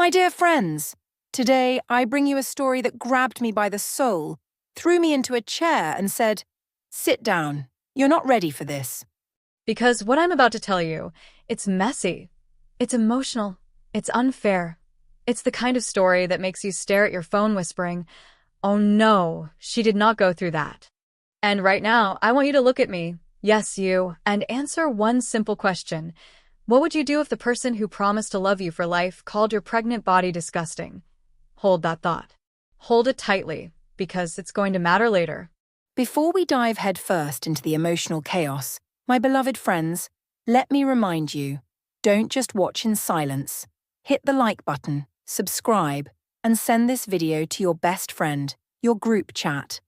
My dear friends, today I bring you a story that grabbed me by the soul, threw me into a chair and said, "Sit down, you're not ready for this." Because what I'm about to tell you, it's messy, it's emotional, it's unfair. It's the kind of story that makes you stare at your phone whispering, "Oh no, she did not go through that." And right now, I want you to look at me, yes you, and answer one simple question. What would you do if the person who promised to love you for life called your pregnant body disgusting? Hold that thought. Hold it tightly, because it's going to matter later. Before we dive headfirst into the emotional chaos, my beloved friends, let me remind you, don't just watch in silence. Hit the like button, subscribe, and send this video to your best friend, your group chat.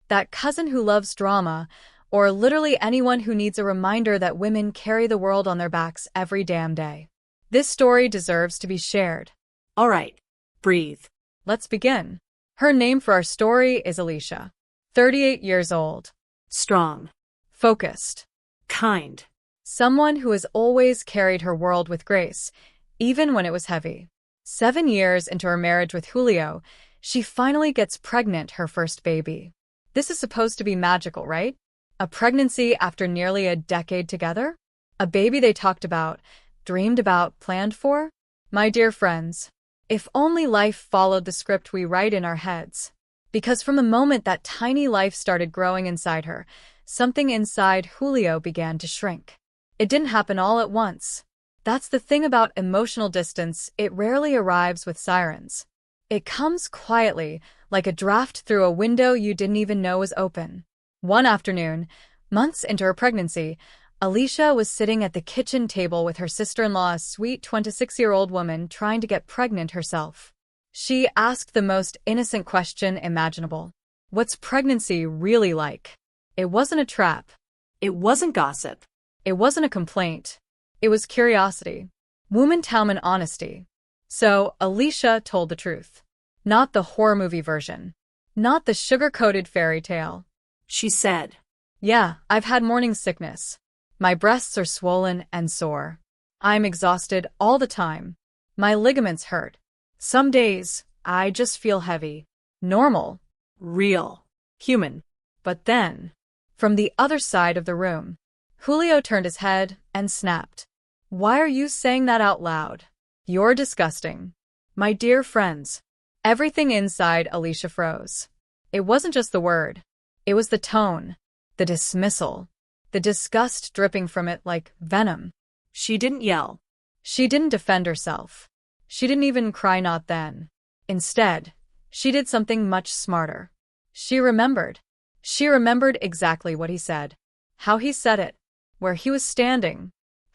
That cousin who loves drama, or literally anyone who needs a reminder that women carry the world on their backs every damn day. This story deserves to be shared. All right, breathe. Let's begin. Her name for our story is Alicia. 38 years old. Strong. Focused. Kind. Someone who has always carried her world with grace, even when it was heavy. 7 years into her marriage with Julio, she finally gets pregnant her first baby. This is supposed to be magical, right? A pregnancy after nearly a decade together? A baby they talked about, dreamed about, planned for? My dear friends, if only life followed the script we write in our heads. Because from the moment that tiny life started growing inside her, something inside Julio began to shrink. It didn't happen all at once. That's the thing about emotional distance, it rarely arrives with sirens. It comes quietly, like a draft through a window you didn't even know was open. One afternoon, months into her pregnancy, Alicia was sitting at the kitchen table with her sister-in-law, a sweet 26-year-old woman trying to get pregnant herself. She asked the most innocent question imaginable. What's pregnancy really like? It wasn't a trap. It wasn't gossip. It wasn't a complaint. It was curiosity. Woman-Talman honesty. So, Alicia told the truth. Not the horror movie version. Not the sugar-coated fairy tale. She said, "Yeah, I've had morning sickness. My breasts are swollen and sore. I'm exhausted all the time. My ligaments hurt. Some days, I just feel heavy. Normal. Real. Human." But then, from the other side of the room, Julio turned his head and snapped. "Why are you saying that out loud? You're disgusting." My dear friends, everything inside Alicia froze. It wasn't just the word. It was the tone, the dismissal, the disgust dripping from it like venom. She didn't yell. She didn't defend herself. She didn't even cry, not then. Instead, she did something much smarter. She remembered. She remembered exactly what he said, how he said it, where he was standing,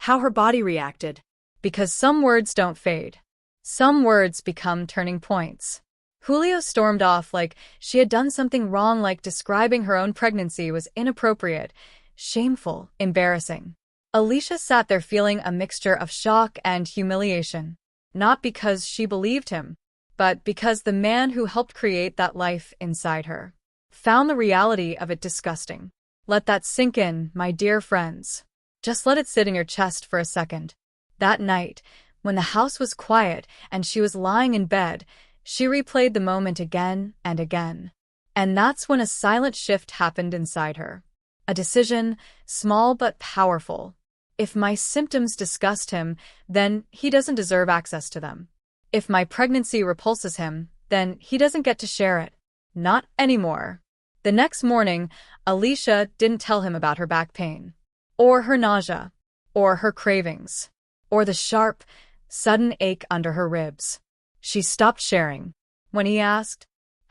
How her body reacted. because some words don't fade. Some words become turning points. Julio stormed off like she had done something wrong, like describing her own pregnancy was inappropriate, shameful, embarrassing. Alicia sat there feeling a mixture of shock and humiliation. Not because she believed him, but because the man who helped create that life inside her found the reality of it disgusting. Let that sink in, my dear friends. Just let it sit in your chest for a second. That night, when the house was quiet and she was lying in bed, she replayed the moment again and again. And that's when a silent shift happened inside her. A decision, small but powerful. If my symptoms disgust him, then he doesn't deserve access to them. If my pregnancy repulses him, then he doesn't get to share it. Not anymore. The next morning, Alicia didn't tell him about her back pain, or her nausea, or her cravings, or the sharp, sudden ache under her ribs. She stopped sharing. When he asked,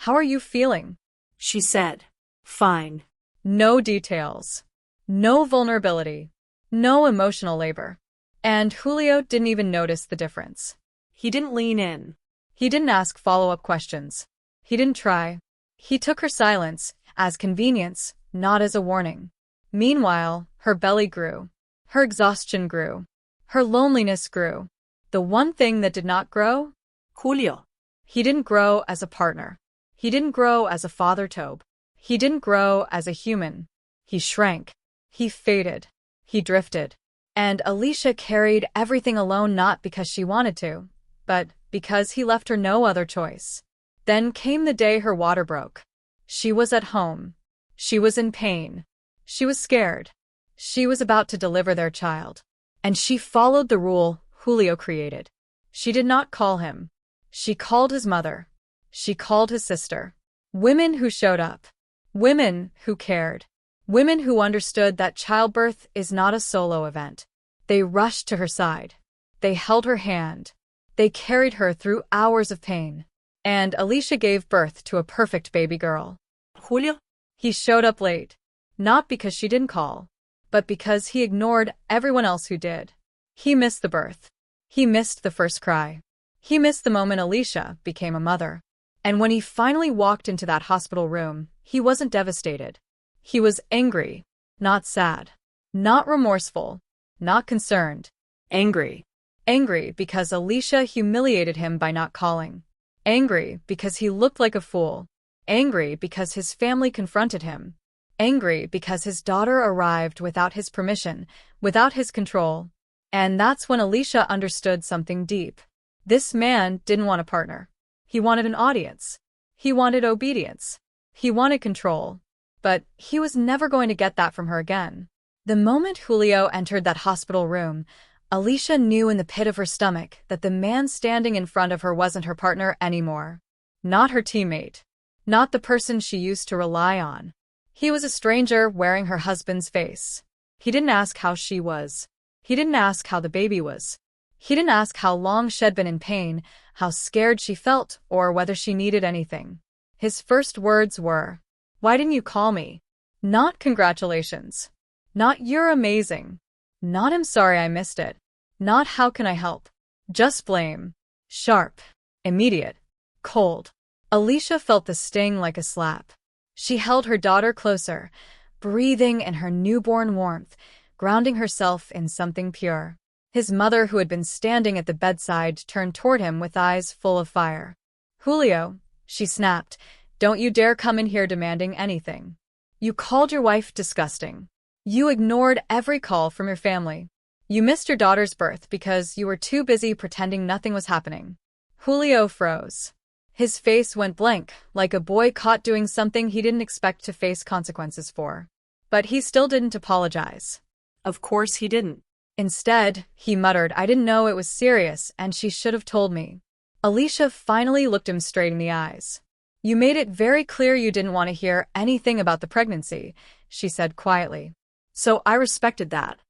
"How are you feeling?" She said, "Fine." No details. No vulnerability. No emotional labor. And Julio didn't even notice the difference. He didn't lean in. He didn't ask follow-up questions. He didn't try. He took her silence as convenience, not as a warning. Meanwhile, her belly grew. Her exhaustion grew. Her loneliness grew. The one thing that did not grow? Julio. He didn't grow as a partner. He didn't grow as a father Tobe. He didn't grow as a human. He shrank. He faded. He drifted. And Alicia carried everything alone, not because she wanted to, but because he left her no other choice. Then came the day her water broke. She was at home. She was in pain. She was scared. She was about to deliver their child. And she followed the rule Julio created. She did not call him. She called his mother. She called his sister. Women who showed up. Women who cared. Women who understood that childbirth is not a solo event. They rushed to her side. They held her hand. They carried her through hours of pain. And Alicia gave birth to a perfect baby girl. Julio? He showed up late. Not because she didn't call, but because he ignored everyone else who did. He missed the birth. He missed the first cry. He missed the moment Alicia became a mother. And when he finally walked into that hospital room, he wasn't devastated. He was angry, not sad, not remorseful, not concerned. Angry. Angry because Alicia humiliated him by not calling. Angry because he looked like a fool. Angry because his family confronted him. Angry because his daughter arrived without his permission, without his control. And that's when Alicia understood something deep. This man didn't want a partner. He wanted an audience. He wanted obedience. He wanted control. But he was never going to get that from her again. The moment Julio entered that hospital room, Alicia knew in the pit of her stomach that the man standing in front of her wasn't her partner anymore. Not her teammate. Not the person she used to rely on. He was a stranger wearing her husband's face. He didn't ask how she was. He didn't ask how the baby was. He didn't ask how long she'd been in pain, how scared she felt, or whether she needed anything. His first words were, "Why didn't you call me?" Not congratulations. Not "you're amazing." Not "I'm sorry I missed it." Not "how can I help?" Just blame. Sharp. Immediate. Cold. Alicia felt the sting like a slap. She held her daughter closer, breathing in her newborn warmth, grounding herself in something pure. His mother, who had been standing at the bedside, turned toward him with eyes full of fire. "Julio," she snapped, "don't you dare come in here demanding anything. You called your wife disgusting. You ignored every call from your family. You missed your daughter's birth because you were too busy pretending nothing was happening." Julio froze. His face went blank, like a boy caught doing something he didn't expect to face consequences for. But he still didn't apologize. Of course he didn't. Instead, he muttered, "I didn't know it was serious, and she should have told me." Alicia finally looked him straight in the eyes. "You made it very clear you didn't want to hear anything about the pregnancy," she said quietly. "So I respected that."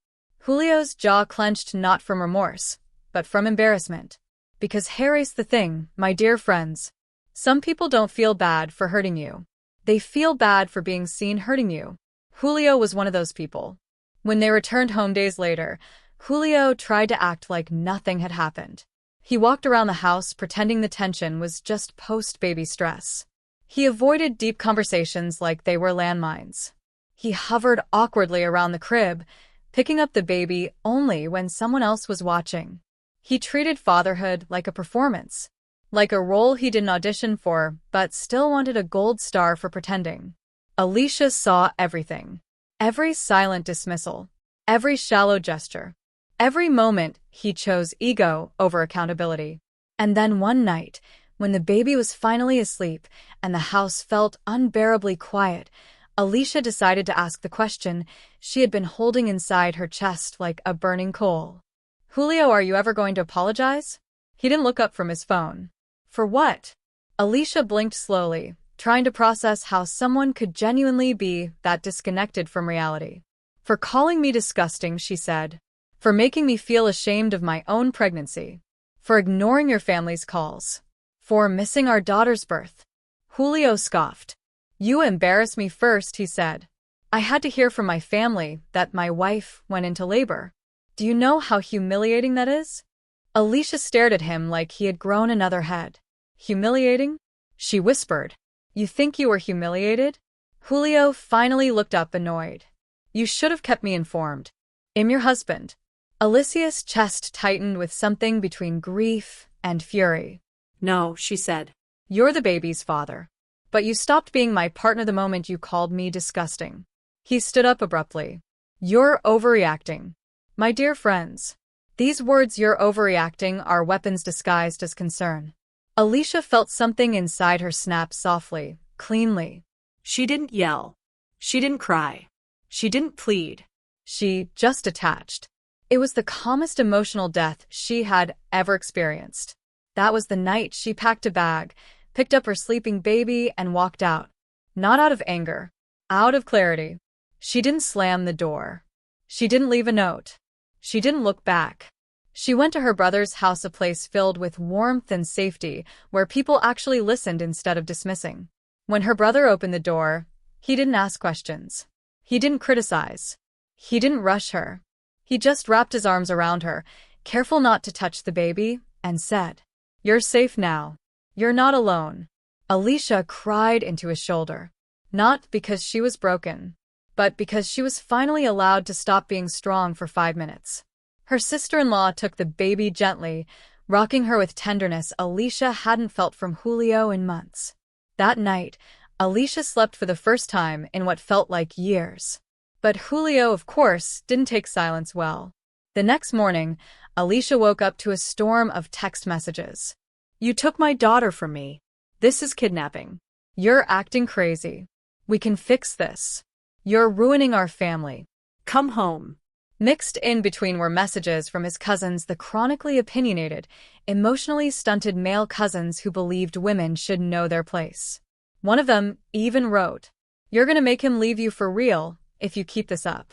Julio's jaw clenched, not from remorse, but from embarrassment. Because here's the thing, my dear friends. Some people don't feel bad for hurting you. They feel bad for being seen hurting you. Julio was one of those people. When they returned home days later, Julio tried to act like nothing had happened. He walked around the house pretending the tension was just post-baby stress. He avoided deep conversations like they were landmines. He hovered awkwardly around the crib, picking up the baby only when someone else was watching. He treated fatherhood like a performance, like a role he didn't audition for but still wanted a gold star for pretending. Alicia saw everything. Every silent dismissal. Every shallow gesture. Every moment he chose ego over accountability. And then one night, when the baby was finally asleep and the house felt unbearably quiet, Alicia decided to ask the question she had been holding inside her chest like a burning coal. "Julio, are you ever going to apologize?" He didn't look up from his phone. "For what?" Alicia blinked slowly, trying to process how someone could genuinely be that disconnected from reality. "For calling me disgusting," she said. "For making me feel ashamed of my own pregnancy. For ignoring your family's calls. For missing our daughter's birth." Julio scoffed. "You embarrass me first," he said. "I had to hear from my family that my wife went into labor. Do you know how humiliating that is?" Alicia stared at him like he had grown another head. "Humiliating?" she whispered. "You think you were humiliated?" Julio finally looked up, annoyed. "You should have kept me informed. I'm your husband." Alicia's chest tightened with something between grief and fury. "No," she said. "You're the baby's father. But you stopped being my partner the moment you called me disgusting." He stood up abruptly. "You're overreacting. My dear friends, These words "you're overreacting" are weapons disguised as concern. Alicia felt something inside her snap softly, cleanly. She didn't yell. She didn't cry. She didn't plead. She just detached. It was the calmest emotional death she had ever experienced. That was the night she packed a bag, picked up her sleeping baby, and walked out. Not out of anger. Out of clarity. She didn't slam the door. She didn't leave a note. She didn't look back. She went to her brother's house, a place filled with warmth and safety, where people actually listened instead of dismissing. When her brother opened the door, he didn't ask questions. He didn't criticize. He didn't rush her. He just wrapped his arms around her, careful not to touch the baby, and said, "You're safe now. You're not alone." Alicia cried into his shoulder. Not because she was broken, but because she was finally allowed to stop being strong for 5 minutes. Her sister-in-law took the baby gently, rocking her with tenderness Alicia hadn't felt from Julio in months. That night, Alicia slept for the first time in what felt like years. But Julio, of course, didn't take silence well. The next morning, Alicia woke up to a storm of text messages. "You took my daughter from me. This is kidnapping. You're acting crazy. We can fix this. You're ruining our family. Come home." Mixed in between were messages from his cousins, the chronically opinionated, emotionally stunted male cousins who believed women should know their place. One of them even wrote, "You're gonna make him leave you for real if you keep this up."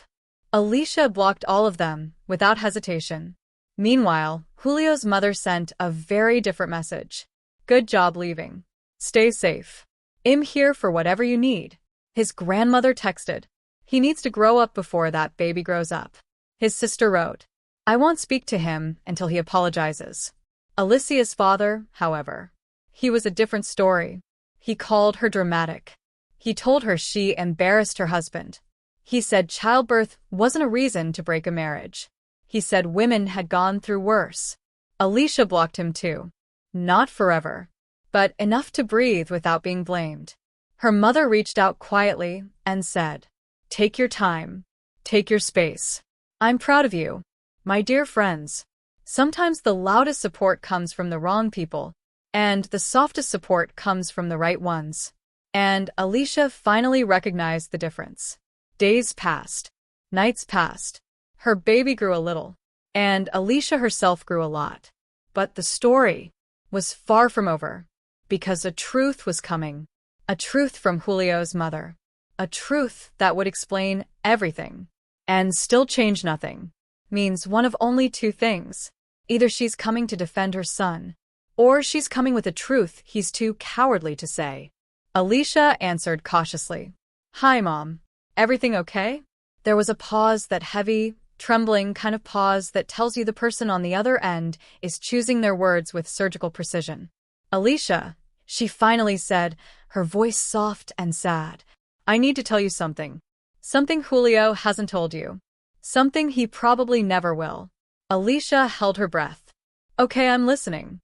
Alicia blocked all of them without hesitation. Meanwhile, Julio's mother sent a very different message. "Good job leaving. Stay safe. I'm here for whatever you need." His grandmother texted, "He needs to grow up before that baby grows up." His sister wrote, "I won't speak to him until he apologizes." Alicia's father, however, he was a different story. He called her dramatic. He told her she embarrassed her husband. He said childbirth wasn't a reason to break a marriage. He said women had gone through worse. Alicia blocked him too. Not forever, but enough to breathe without being blamed. Her mother reached out quietly and said, "Take your time. Take your space. I'm proud of you, my dear friends." Sometimes the loudest support comes from the wrong people, and the softest support comes from the right ones. And Alicia finally recognized the difference. Days passed. Nights passed. Her baby grew a little, and Alicia herself grew a lot. But the story was far from over, because a truth was coming. A truth from Julio's mother. A truth that would explain everything. And still change nothing. Means one of only two things. Either she's coming to defend her son, or she's coming with a truth he's too cowardly to say. Alicia answered cautiously. "Hi, Mom. Everything okay?" There was a pause, that heavy, trembling kind of pause that tells you the person on the other end is choosing their words with surgical precision. "Alicia," she finally said, her voice soft and sad. "I need to tell you something. Something Julio hasn't told you. Something he probably never will." Alicia held her breath. "Okay, I'm listening."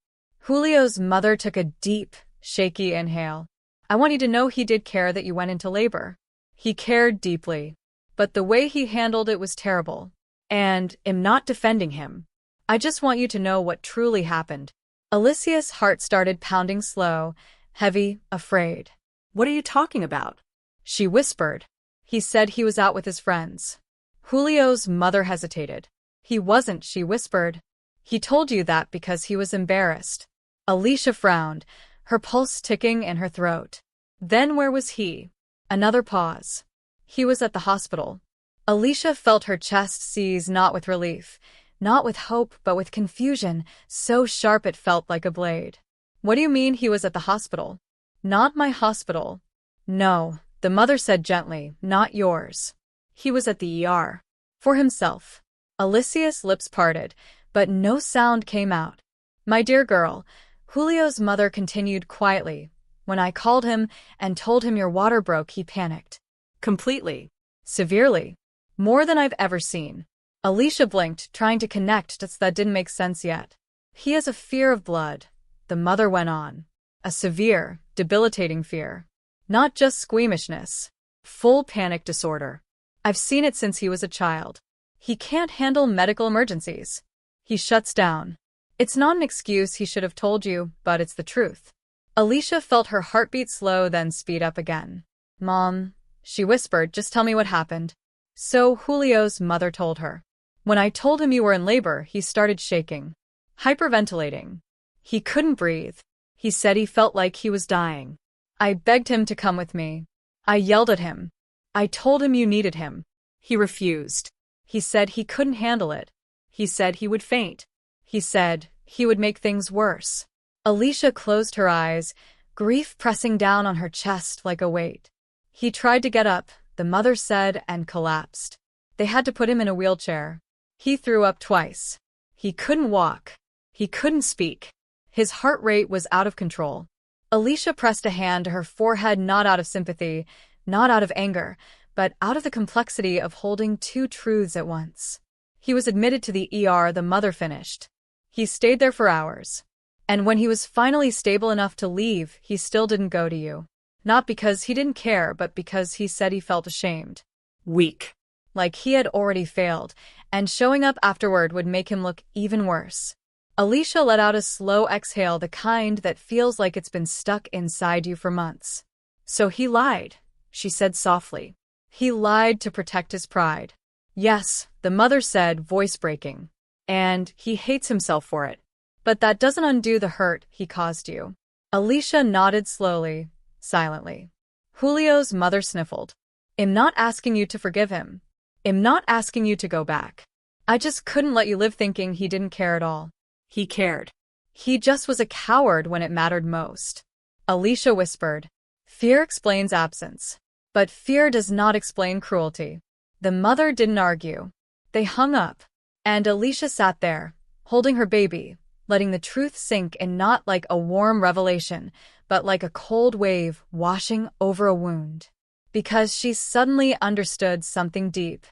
Julio's mother took a deep, shaky inhale. "I want you to know he did care that you went into labor. He cared deeply. But the way he handled it was terrible. And I'm not defending him. I just want you to know what truly happened." Alicia's heart started pounding slow, heavy, afraid. "What are you talking about?" She whispered. "He said he was out with his friends." Julio's mother hesitated. "He wasn't," she whispered. "He told you that because he was embarrassed." Alicia frowned, her pulse ticking in her throat. "Then where was he?" Another pause. "He was at the hospital." Alicia felt her chest seize, not with relief, not with hope, but with confusion, so sharp it felt like a blade. "What do you mean he was at the hospital?" "Not my hospital." "No," the mother said gently, "not yours. He was at the ER. For himself." Alicia's lips parted, but no sound came out. "My dear girl," Julio's mother continued quietly, "when I called him and told him your water broke, he panicked. Completely. Severely. More than I've ever seen." Alicia blinked, trying to connect dots that didn't make sense yet. "He has a fear of blood," the mother went on. "A severe, debilitating fear. Not just squeamishness. Full panic disorder. I've seen it since he was a child. He can't handle medical emergencies. He shuts down. It's not an excuse he should have told you, but it's the truth. Alicia felt her heartbeat slow, then speed up again. Mom, she whispered, just tell me what happened. So Julio's mother told her. When I told him you were in labor, he started shaking. Hyperventilating. He couldn't breathe. He said he felt like he was dying. I begged him to come with me. I yelled at him. I told him you needed him. He refused. He said he couldn't handle it. He said he would faint. He said he would make things worse. Alicia closed her eyes, grief pressing down on her chest like a weight. He tried to get up, the mother said, and collapsed. They had to put him in a wheelchair. He threw up twice. He couldn't walk. He couldn't speak. His heart rate was out of control. Alicia pressed a hand to her forehead, not out of sympathy, not out of anger, but out of the complexity of holding two truths at once. He was admitted to the ER, the mother finished. He stayed there for hours. And when he was finally stable enough to leave, he still didn't go to you. Not because he didn't care, but because he said he felt ashamed. Weak. Like he had already failed, and showing up afterward would make him look even worse. Alicia let out a slow exhale, the kind that feels like it's been stuck inside you for months. So he lied, she said softly. He lied to protect his pride. Yes, the mother said, voice breaking. And he hates himself for it. But that doesn't undo the hurt he caused you. Alicia nodded slowly, silently. Julio's mother sniffled. I'm not asking you to forgive him. I'm not asking you to go back. I just couldn't let you live thinking he didn't care at all. He cared. He just was a coward when it mattered most. Alicia whispered. Fear explains absence. But fear does not explain cruelty. The mother didn't argue. They hung up. And Alicia sat there, holding her baby, letting the truth sink in, not like a warm revelation, but like a cold wave washing over a wound. Because she suddenly understood something deep.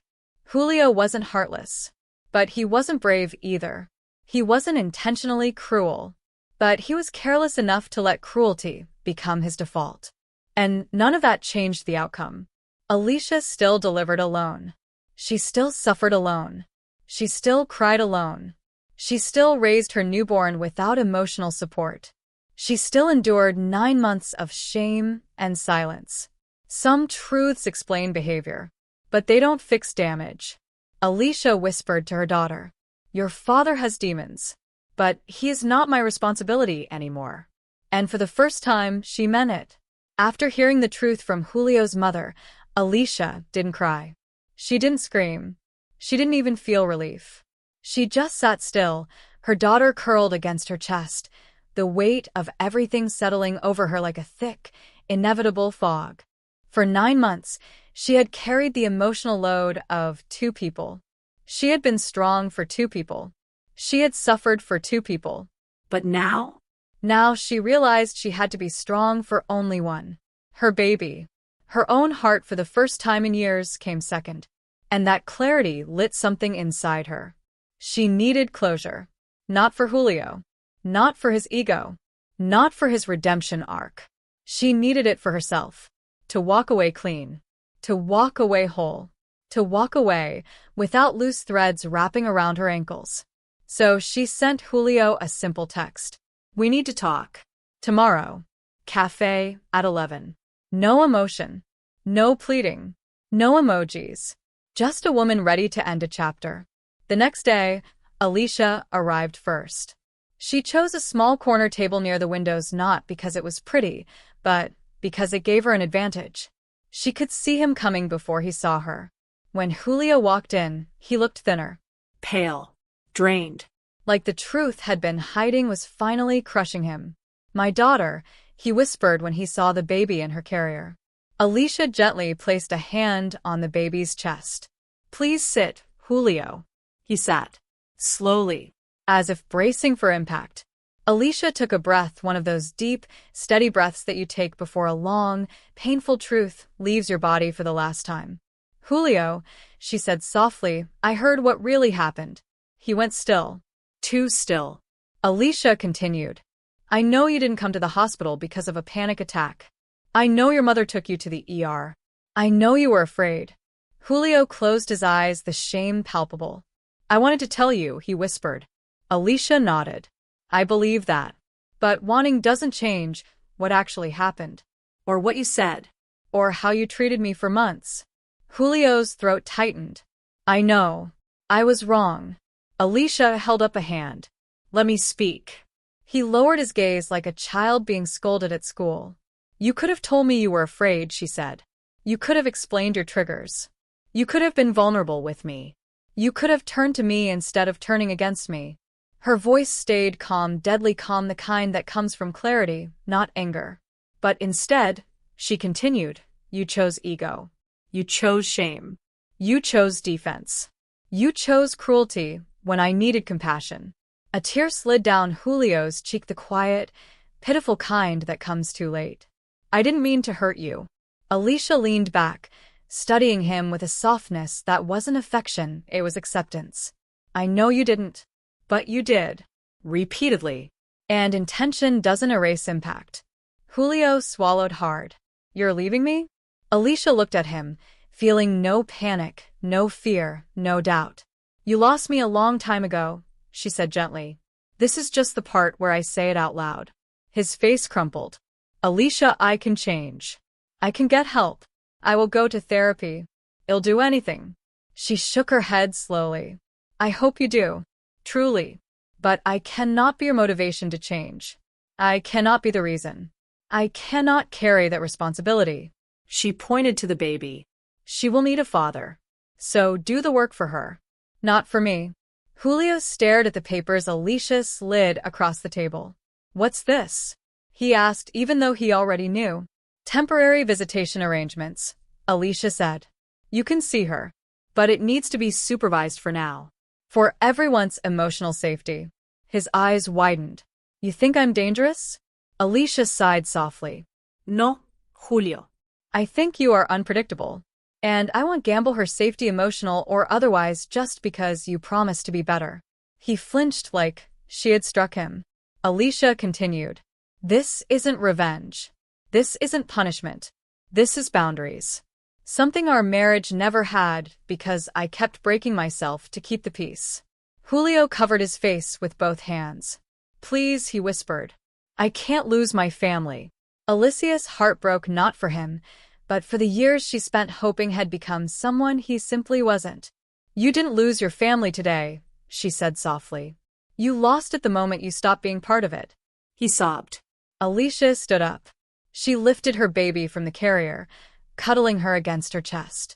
Julio wasn't heartless. But he wasn't brave either. He wasn't intentionally cruel. But he was careless enough to let cruelty become his default. And none of that changed the outcome. Alicia still delivered alone. She still suffered alone. She still cried alone. She still raised her newborn without emotional support. She still endured 9 months of shame and silence. Some truths explain behavior, but they don't fix damage. Alicia whispered to her daughter, your father has demons, but he is not my responsibility anymore. And for the first time, she meant it. After hearing the truth from Julio's mother, Alicia didn't cry. She didn't scream. She didn't even feel relief. She just sat still, her daughter curled against her chest, the weight of everything settling over her like a thick, inevitable fog. For 9 months, she had carried the emotional load of 2 people. She had been strong for 2 people. She had suffered for 2 people. But now? Now she realized she had to be strong for only one. Her baby. Her own heart, for the first time in years, came second. And that clarity lit something inside her. She needed closure. Not for Julio. Not for his ego. Not for his redemption arc. She needed it for herself. To walk away clean. To walk away whole. To walk away without loose threads wrapping around her ankles. So she sent Julio a simple text. We need to talk. Tomorrow. Cafe at 11. No emotion. No pleading. No emojis. Just a woman ready to end a chapter. The next day, Alicia arrived first. She chose a small corner table near the windows, not because it was pretty, but because it gave her an advantage. She could see him coming before he saw her. When Julio walked in, he looked thinner. Pale. Drained. Like the truth had been hiding was finally crushing him. My daughter, he whispered when he saw the baby in her carrier. Alicia gently placed a hand on the baby's chest. Please sit, Julio. He sat. Slowly. As if bracing for impact. Alicia took a breath, one of those deep, steady breaths that you take before a long, painful truth leaves your body for the last time. Julio, she said softly, I heard what really happened. He went still. Too still. Alicia continued. I know you didn't come to the hospital because of a panic attack. I know your mother took you to the ER. I know you were afraid. Julio closed his eyes, the shame palpable. I wanted to tell you, he whispered. Alicia nodded. I believe that. But wanting doesn't change what actually happened. Or what you said. Or how you treated me for months. Julio's throat tightened. I know. I was wrong. Alicia held up a hand. Let me speak. He lowered his gaze like a child being scolded at school. You could have told me you were afraid, she said. You could have explained your triggers. You could have been vulnerable with me. You could have turned to me instead of turning against me. Her voice stayed calm, deadly calm, the kind that comes from clarity, not anger. But instead, she continued, you chose ego. You chose shame. You chose defense. You chose cruelty when I needed compassion. A tear slid down Julio's cheek, the quiet, pitiful kind that comes too late. I didn't mean to hurt you. Alicia leaned back, studying him with a softness that wasn't affection, it was acceptance. I know you didn't. But you did. Repeatedly. And intention doesn't erase impact. Julio swallowed hard. You're leaving me? Alicia looked at him, feeling no panic, no fear, no doubt. You lost me a long time ago, she said gently. This is just the part where I say it out loud. His face crumpled. Alicia, I can change. I can get help. I will go to therapy. I'll do anything. She shook her head slowly. I hope you do. Truly. But I cannot be your motivation to change. I cannot be the reason. I cannot carry that responsibility. She pointed to the baby. She will need a father. So do the work for her. Not for me. Julio stared at the papers Alicia slid across the table. What's this? He asked, even though he already knew. Temporary visitation arrangements, Alicia said. You can see her. But it needs to be supervised for now. For everyone's emotional safety. His eyes widened. You think I'm dangerous? Alicia sighed softly. No, Julio. I think you are unpredictable. And I won't gamble her safety, emotional or otherwise, just because you promised to be better. He flinched like she had struck him. Alicia continued. This isn't revenge. This isn't punishment. This is boundaries. Something our marriage never had because I kept breaking myself to keep the peace. Julio covered his face with both hands. Please, he whispered. I can't lose my family. Alicia's heart broke, not for him, but for the years she spent hoping had become someone he simply wasn't. You didn't lose your family today, she said softly. You lost it the moment you stopped being part of it. He sobbed. Alicia stood up. She lifted her baby from the carrier, cuddling her against her chest.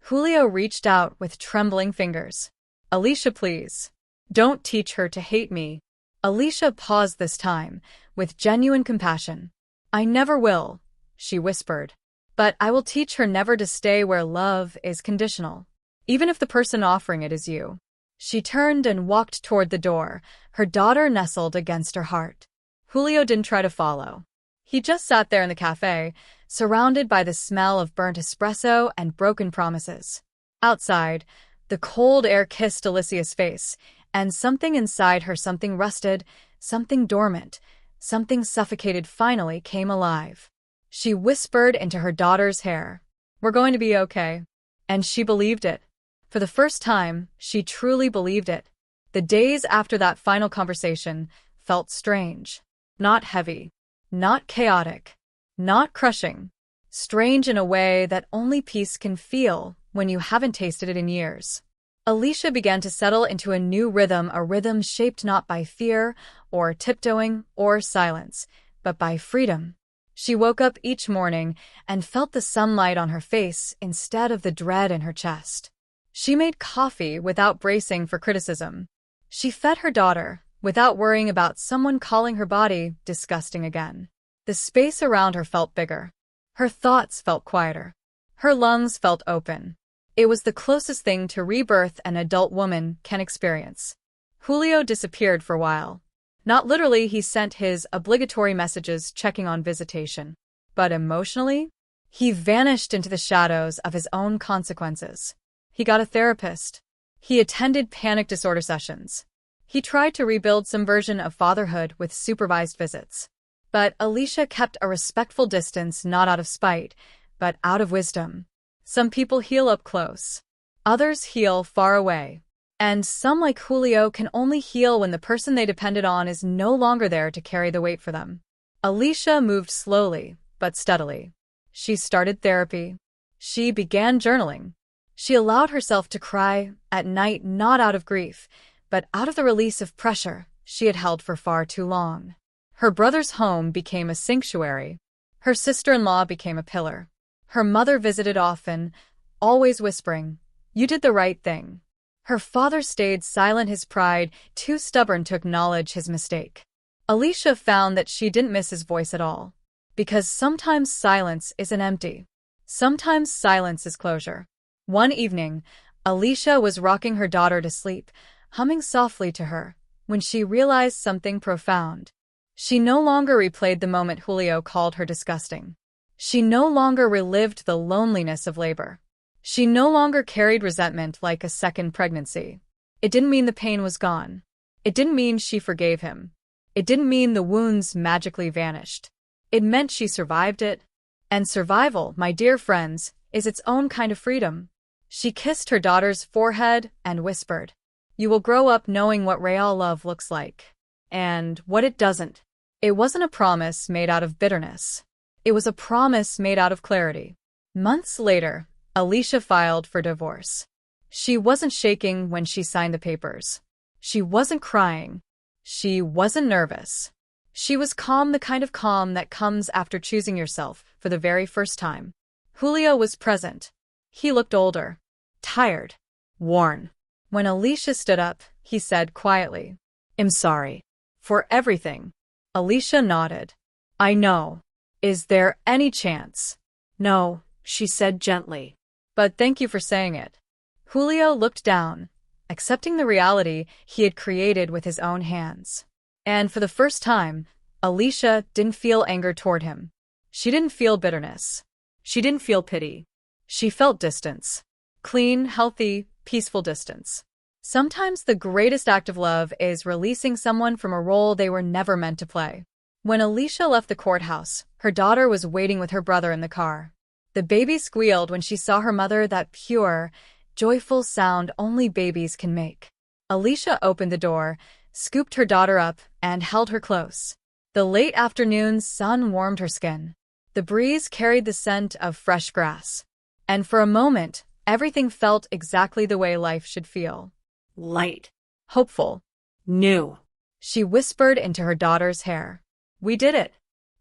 Julio reached out with trembling fingers. Alicia, please. Don't teach her to hate me. Alicia paused this time, with genuine compassion. I never will, she whispered. But I will teach her never to stay where love is conditional, even if the person offering it is you. She turned and walked toward the door, her daughter nestled against her heart. Julio didn't try to follow. He just sat there in the cafe, surrounded by the smell of burnt espresso and broken promises. Outside, the cold air kissed Alicia's face, and something inside her, something rusted, something dormant, something suffocated, finally came alive. She whispered into her daughter's hair, "We're going to be okay." And she believed it. For the first time, she truly believed it. The days after that final conversation felt strange. Not heavy. Not chaotic. Not crushing. Strange in a way that only peace can feel when you haven't tasted it in years. Alicia began to settle into a new rhythm, a rhythm shaped not by fear or tiptoeing or silence, but by freedom. She woke up each morning and felt the sunlight on her face instead of the dread in her chest. She made coffee without bracing for criticism. She fed her daughter without worrying about someone calling her body disgusting again. The space around her felt bigger. Her thoughts felt quieter. Her lungs felt open. It was the closest thing to rebirth an adult woman can experience. Julio disappeared for a while. Not literally, he sent his obligatory messages checking on visitation. But emotionally, he vanished into the shadows of his own consequences. He got a therapist. He attended panic disorder sessions. He tried to rebuild some version of fatherhood with supervised visits. But Alicia kept a respectful distance, not out of spite, but out of wisdom. Some people heal up close. Others heal far away. And some, like Julio, can only heal when the person they depended on is no longer there to carry the weight for them. Alicia moved slowly, but steadily. She started therapy. She began journaling. She allowed herself to cry at night, not out of grief, but out of the release of pressure she had held for far too long. Her brother's home became a sanctuary. Her sister-in-law became a pillar. Her mother visited often, always whispering, "You did the right thing." Her father stayed silent, his pride too stubborn to acknowledge his mistake. Alicia found that she didn't miss his voice at all. Because sometimes silence isn't empty. Sometimes silence is closure. One evening, Alicia was rocking her daughter to sleep, humming softly to her, when she realized something profound. She no longer replayed the moment Julio called her disgusting. She no longer relived the loneliness of labor. She no longer carried resentment like a second pregnancy. It didn't mean the pain was gone. It didn't mean she forgave him. It didn't mean the wounds magically vanished. It meant she survived it. And survival, my dear friends, is its own kind of freedom. She kissed her daughter's forehead and whispered, "You will grow up knowing what real love looks like. And what it doesn't." It wasn't a promise made out of bitterness. It was a promise made out of clarity. Months later, Alicia filed for divorce. She wasn't shaking when she signed the papers. She wasn't crying. She wasn't nervous. She was calm, the kind of calm that comes after choosing yourself for the very first time. Julio was present. He looked older, tired, worn. When Alicia stood up, he said quietly, "I'm sorry. For everything." Alicia nodded. "I know. Is there any chance?" "No," she said gently. "But thank you for saying it." Julio looked down, accepting the reality he had created with his own hands. And for the first time, Alicia didn't feel anger toward him. She didn't feel bitterness. She didn't feel pity. She felt distance. Clean, healthy, peaceful distance. Sometimes the greatest act of love is releasing someone from a role they were never meant to play. When Alicia left the courthouse, her daughter was waiting with her brother in the car. The baby squealed when she saw her mother, that pure, joyful sound only babies can make. Alicia opened the door, scooped her daughter up, and held her close. The late afternoon sun warmed her skin. The breeze carried the scent of fresh grass. And for a moment, everything felt exactly the way life should feel. Light. Hopeful. New. She whispered into her daughter's hair. "We did it.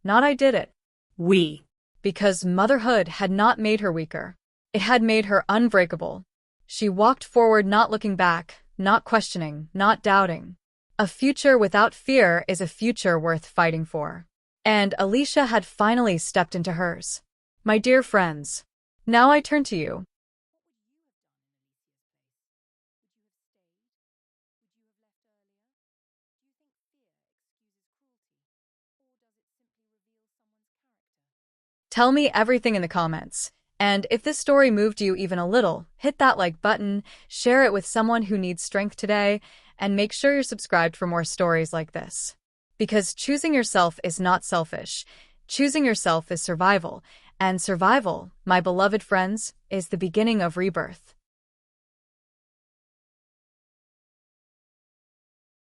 Not I did it." We. Because motherhood had not made her weaker. It had made her unbreakable. She walked forward, not looking back, not questioning, not doubting. A future without fear is a future worth fighting for. And Alicia had finally stepped into hers. My dear friends, now I turn to you. Tell me everything in the comments. And if this story moved you even a little, hit that like button, share it with someone who needs strength today, and make sure you're subscribed for more stories like this. Because choosing yourself is not selfish. Choosing yourself is survival. And survival, my beloved friends, is the beginning of rebirth.